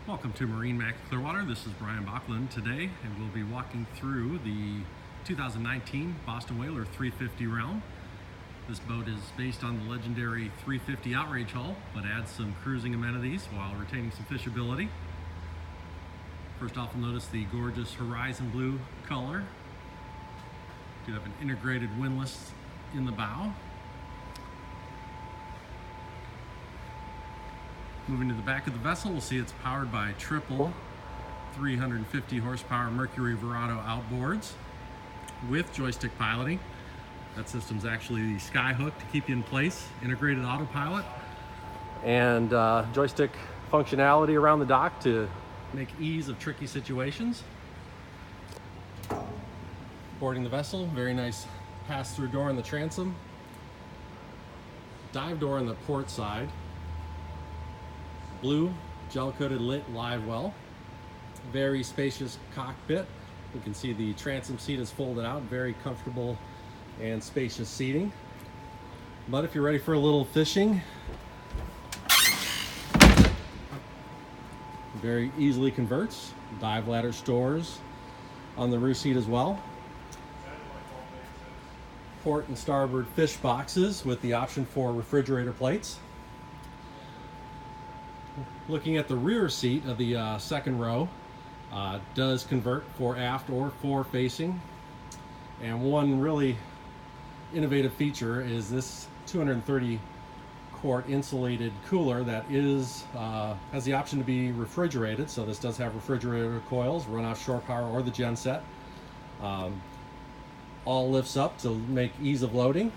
Welcome to MarineMax Clearwater. This is Brian Bachland today, and we'll be walking through the 2019 Boston Whaler 350 Realm. This boat is based on the legendary 350 outrage hull, but adds some cruising amenities while retaining some fishability. First off, you'll notice the gorgeous horizon blue color. We do have an integrated windlass in the bow. Moving to the back of the vessel, we'll see it's powered by triple 350 horsepower Mercury Verado outboards with joystick piloting. That system's actually the sky hook to keep you in place, integrated autopilot, and joystick functionality around the dock to make ease of tricky situations. Boarding the vessel, very nice pass-through door in the transom, dive door on the port side, blue gel-coated lit live well, very spacious cockpit. You can see the transom seat is folded out, very comfortable and spacious seating. But if you're ready for a little fishing, very easily converts. Dive ladder stores on the rear seat as well. Port and starboard fish boxes with the option for refrigerator plates. Looking at the rear seat of the second row, does convert for aft or for facing. And one really innovative feature is this 230 quart insulated cooler that is has the option to be refrigerated. So this does have refrigerator coils, run off shore power or the genset. All lifts up to make ease of loading.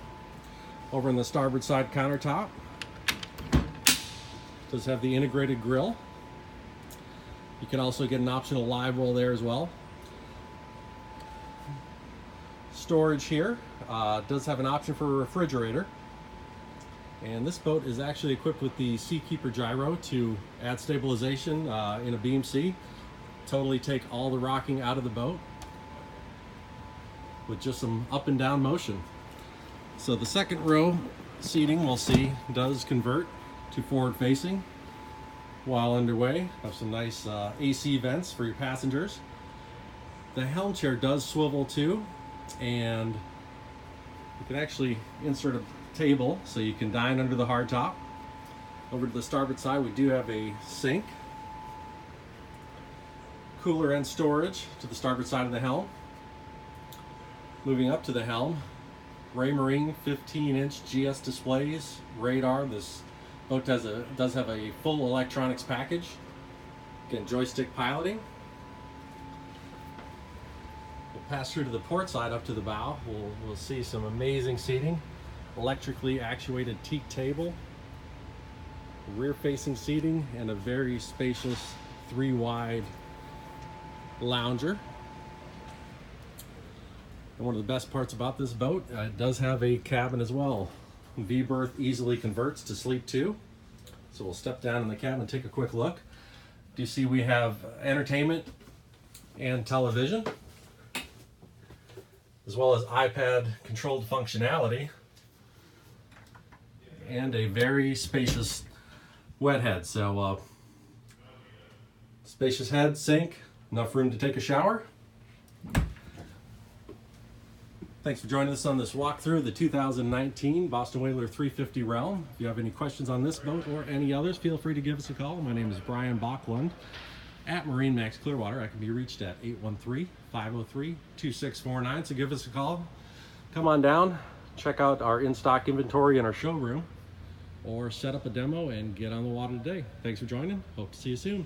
Over on the starboard side countertop, does have the integrated grill. You can also get an optional live well there as well. Storage here does have an option for a refrigerator. And this boat is actually equipped with the Seakeeper gyro to add stabilization in a beam sea. Totally take all the rocking out of the boat with just some up and down motion. So the second row seating, we'll see, does convert to forward facing. While underway, have some nice AC vents for your passengers. The helm chair does swivel too, and you can actually insert a table so you can dine under the hardtop. Over to the starboard side, we do have a sink, cooler and storage to the starboard side of the helm. Moving up to the helm, Raymarine 15-inch GS displays, radar. This boat does have a full electronics package. Again, joystick piloting. We'll pass through to the port side up to the bow. We'll see some amazing seating. Electrically actuated teak table, rear-facing seating, and a very spacious 3-wide lounger. And one of the best parts about this boat, it does have a cabin as well. V-berth easily converts to sleep too. So we'll step down in the cabin and take a quick look. Do you see we have entertainment and television, as well as iPad controlled functionality, and a very spacious wet head. So spacious head, sink, enough room to take a shower. Thanks for joining us on this walkthrough of the 2019 Boston Whaler 350 Realm. If you have any questions on this boat or any others, feel free to give us a call. My name is Brian Bachland at MarineMax Clearwater. I can be reached at 813-503-2649, so give us a call. Come on down, check out our in-stock inventory in our showroom, or set up a demo and get on the water today. Thanks for joining. Hope to see you soon.